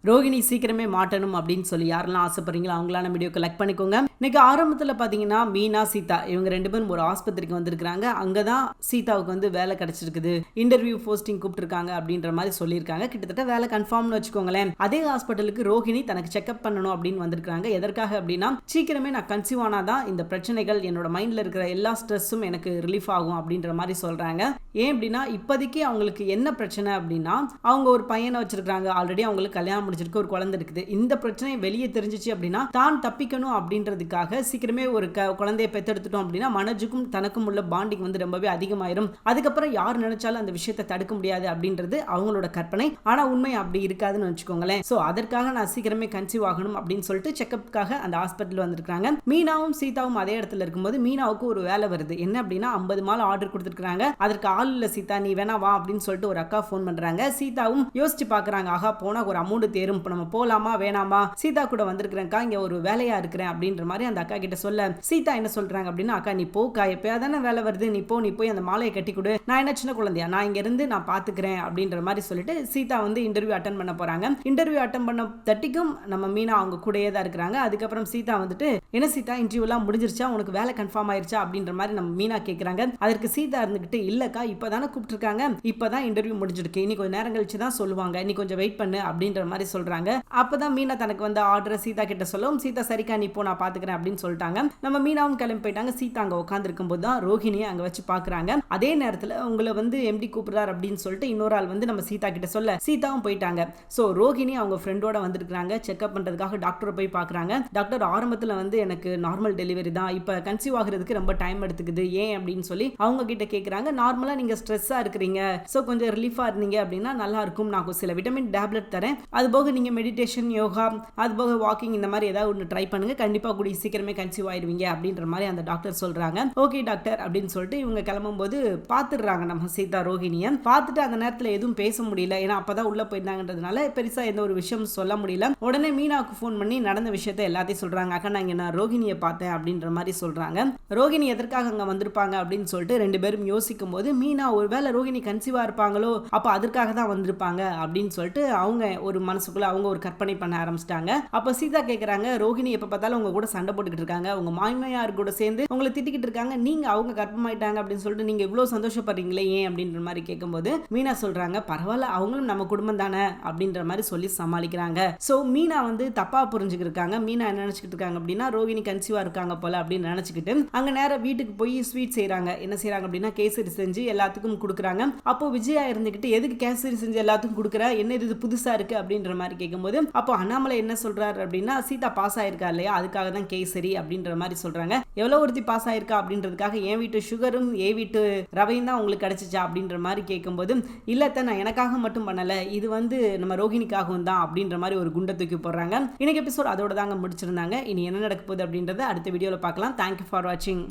ரோகிணி சீக்கிரமே மாட்டணும் அப்படின்னு சொல்லி யாரெல்லாம் ஆசைப்படுறீங்களோ அவங்களான வீடியோக்கு லைக் பண்ணிக்கோங்க. இன்னைக்கு ஆரம்பத்தில் பார்த்தீங்கன்னா மீனா சீதா இவங்க 2 பேரும் ஒரு ஆஸ்பத்திரிக்கு வந்திருக்காங்க. அங்கே தான் சீதாவுக்கு வந்து வேலை கிடைச்சிருக்குது, இன்டர்வியூ போஸ்டிங் கூப்பிட்டுருக்காங்க அப்படின்ற மாதிரி சொல்லியிருக்காங்க. கிட்டத்தட்ட வேலை கன்ஃபார்ம்னு வச்சுக்கோங்களேன். அதே ஹாஸ்பிட்டலுக்கு ரோஹிணி தனக்கு செக்அப் பண்ணணும் அப்படின்னு வந்திருக்காங்க. எதற்காக அப்படின்னா சீக்கிரமே நான் கன்சீவ் ஆனாதான் இந்த பிரச்சனைகள் என்னோட மைண்டில் இருக்கிற எல்லா ஸ்ட்ரெஸ்ஸும் எனக்கு ரிலீஃப் ஆகும் அப்படின்ற மாதிரி சொல்கிறாங்க. ஏன் அப்படின்னா இப்போதைக்கு அவங்களுக்கு என்ன பிரச்சனை அப்படின்னா அவங்க ஒரு பையனை வச்சிருக்காங்க, ஆல்ரெடி அவங்களுக்கு கல்யாணம் முடிச்சிருக்கு, ஒரு குழந்தை இருக்குது. இந்த பிரச்சனை வெளியே தெரிஞ்சிச்சு அப்படின்னா தான் தப்பிக்கணும் அப்படின்றதுக்காக சீக்கிரமே ஒரு குழந்தையை பெற்றெடுத்துட்டோம் அப்படின்னா மனஜுக்கும் தனக்கும் உள்ள பாண்டிங் வந்து ரொம்பவே அதிகமாயிரும். அதுக்கப்புறம் யார் நினைச்சாலும் அந்த விஷயத்தை தடுக்க முடியாது அப்படின்றது அவங்களோட கற்பனை. ஆனா உண்மை அப்படி இருக்காதுன்னு வச்சுக்கோங்களேன். சோ அதற்காக நான் சீக்கிரமே கன்சீவ் ஆகணும் அப்படின்னு சொல்லிட்டு செக்அப்காக அந்த ஹாஸ்பிட்டல் வந்திருக்காங்க. மீனாவும் சீதாவும் அதே இடத்துல இருக்கும்போது மீனாவுக்கு ஒரு வேலை வருது. என்ன அப்படின்னா 50 மாலை ஆர்டர் கொடுத்துருக்காங்க. அதற்கு ஆள் இல்ல சீதா, நீ வேணா வா அப்படின்னு சொல்லிட்டு ஒரு அக்கா போன் பண்றாங்க. சீதாவும் யோசிச்சு பாக்குறாங்க, ஆகா போனா ஒரு அமௌண்ட் தேரும், இப்போ நம்ம போலாமா வேணாமா, சீதா கூட வந்திருக்கிறேன்க்கா, இங்க ஒரு வேலையா இருக்கிறேன் அப்படின்ற மாதிரி அந்த அக்கா கிட்ட சொல்ல சீதா என்ன சொல்றாங்க அப்படின்னா, அக்கா நீ போக்கா, எப்பயாதானே வேலை வருது, நீ போய் அந்த மாலையை கட்டி கொடு, நான் என்ன சின்ன குழந்தையா, நான் இங்க இருந்து நான் பாத்துக்கிறேன் அப்படின்ற மாதிரி சொல்லிட்டு சீதா வந்து இன்டர்வியூ அட்டன் பண்ண போறாங்க. இன்டர்வியூ அட்டன் பண்ண தட்டிக்கும் நம்ம மீனா அவங்க கூடயே தான் இருக்கிறாங்க. அதுக்கப்புறம் சீதா வந்துட்டு, என்ன சீதா இன்டர்வியூ எல்லாம் முடிஞ்சிருச்சா, உனக்கு வேலை கன்ஃபார்ம் ஆயிருச்சா அப்படின்ற மாதிரி நம்ம மீனா கேட்கறாங்க. அதற்கு சீதா இருந்துகிட்டு, இல்லக்கா இப்பதானே கூப்பிட்டுருக்காங்க, இப்பதான் இன்டர்வியூ முடிஞ்சிருக்கு, இனி கொஞ்சம் நேரம் கழிச்சு தான் சொல்லுவாங்க, நீ கொஞ்சம் வெயிட் பண்ணு அப்படின்ற மாதிரி சொல்றாங்க. அப்பதான் மீனா தனக்கு வந்து ஆர்டர் சீதா கிட்ட சொல்லவும் சீதா சரிக்கா நீ போ நான் பாத்துக்கிறேன் அப்படின்னு சொல்லிட்டாங்க. நம்ம மீனாவும் கிளம்பி போயிட்டாங்க. சீதா அங்க உட்கார்ந்து இருக்கும்போது தான் ரோஹிணியை அங்க வச்சு பாக்குறாங்க. அதே நேரத்துல உங்களை வந்து எம்டி கூப்பிடுறாரு அப்படின்னு சொல்லிட்டு இன்னொரு ஆள் வந்து நம்ம சீதா கிட்ட சொல்ல சீதாவும் போயிட்டாங்க. சோ ரோஹிணி அவங்க ஃப்ரெண்டோட வந்திருக்காங்க. செக்அப் பண்றதுக்காக டாக்டரை போய் பாக்குறாங்க. டாக்டர் ஆரம்பத்துல வந்து எனக்கு நார்மல் டெலிவரி தான், இப்ப கன்சீவ் ஆகிறதுக்கு ரொம்ப டைம் எடுத்துக்குது, ஏன் அப்படின்னு சொல்லி அவங்க கிட்ட கேக்குறாங்க. நார்மலா நீங்க ஸ்ட்ரெஸ்ஸா இருக்கிறீங்க, சோ கொஞ்சம் ரிலீஃபா இருந்தீங்க அப்படின்னா நல்லா இருக்கும், நான் சில விட்டமின் டேப்லெட் தரேன், அது போக நீங்க மெடிடேஷன், யோகா, அது போக வாக்கிங், இந்த மாதிரி ஏதாவது ஒன்று ட்ரை பண்ணுங்க, கண்டிப்பா கூடிய சீக்கிரமே கன்சீவ் ஆயிடுவீங்க அப்படின்ற மாதிரி அந்த டாக்டர் சொல்றாங்க. ஓகே டாக்டர் அப்படின்னு சொல்லிட்டு இவங்க கிளம்பும் போது பாத்துடுறாங்க நம்ம சீதா ரோஹிணியை. பார்த்துட்டு அந்த நேரத்தில் எதுவும் பேச முடியல, ஏன்னா அப்பதான் உள்ள போயிருந்தாங்கன்றதுனால பெருசா எந்த ஒரு விஷயம் சொல்ல முடியல. உடனே மீனாவுக்கு ஃபோன் பண்ணி நடந்த விஷயத்தை எல்லாத்தையும் சொல்றாங்க. அக்கா நான் இங்க ரோஹிணியை பார்த்தேன் அப்படின்ற மாதிரி சொல்றாங்க. ரோஹிணி எதற்காக அங்க வந்திருப்பாங்க அப்படின்னு சொல்லிட்டு 2 பேரும் யோசிக்கும் போது மீனா ஒருவேளை ரோஹிணி கன்சீவா இருப்பாங்களோ, அப்ப அதற்காக தான் வந்திருப்பாங்க அப்படின்னு சொல்லிட்டு அவங்க ஒரு மனசுக்குள்ள அவங்க ஒரு கற்பனை பண்ண ஆரம்பிச்சிட்டாங்க. அப்ப சீதா கேக்குறாங்க, ரோஹிணி எப்ப பார்த்தாலும் உங்க கூட சண்டை போட்டுக்கிட்டு இருக்காங்க, உங்க மாமியார் கூட சேர்ந்து உங்களை திட்டிக்கிட்டு இருக்காங்க, நீங்க அவங்க கர்ப்பமாயிட்டாங்க அப்படின்னு சொல்லிட்டு நீங்க இவ்வளவு சந்தோஷப்படுறீங்களே ஏன் அப்படின்ற மாதிரி கேட்கும்போது மீனா சொல்றாங்க, பரவாயில்ல அவங்களும் நம்ம குடும்பம் தானே அப்படின்ற மாதிரி சொல்லி சமாளிக்கிறாங்க. சோ மீனா வந்து தப்பா புரிஞ்சுக்கிட்டு இருக்காங்க. மீனா என்ன நினைச்சுக்கிட்டு இருக்காங்க அப்படின்னா ரோஹிணி கன்சீவா இருக்காங்க போல அப்படின்னு நினைச்சுக்கிட்டு அங்க நேரா வீட்டுக்கு போய் ஸ்வீட் செய்யறாங்க. என்ன செய்யறாங்க அப்படின்னா கேசரி செஞ்சு எல்லாத்துக்கும் கொடுக்குறாங்க. அப்போ விஜயா இருந்துகிட்டு எதுக்கு கேசரி செஞ்சு எல்லாத்துக்கும் கொடுக்குற, என்ன இது புதுசா இருக்கு அப்படின்ற மாதிரி கேட்கும்போது அப்போ அண்ணாமலை என்ன சொல்றாரு அப்படின்னா சீதா பாஸ் ஆயிருக்கா இல்லையா, அதுக்காக தான் கேசரி அப்படின்ற மாதிரி சொல்றாங்க. எவ்வளவு ஒருத்தி பாஸ் ஆயிருக்கா அப்படின்றதுக்காக என் வீட்டு சுகரும் என் வீட்டு ரவையும் தான் உங்களுக்கு கிடைச்சிச்சா அப்படின்ற மாதிரி கேட்கும்போது இல்லத்த நான் எனக்காக மட்டும் பண்ணல, இது வந்து நம்ம ரோஹிணிக்காகவும் தான் அப்படின்ற மாதிரி ஒரு குண்டை தூக்கி போடுறாங்க. இன்னைக்கு எபிசோட் அதோட தாங்க முடிச்சிருந்தாங்க. இனி என்ன நடக்க போகுது அப்படின்றத அடுத்த வீடியோல பார்க்கலாம். தேங்க்யூ ஃபார் வாட்சிங்.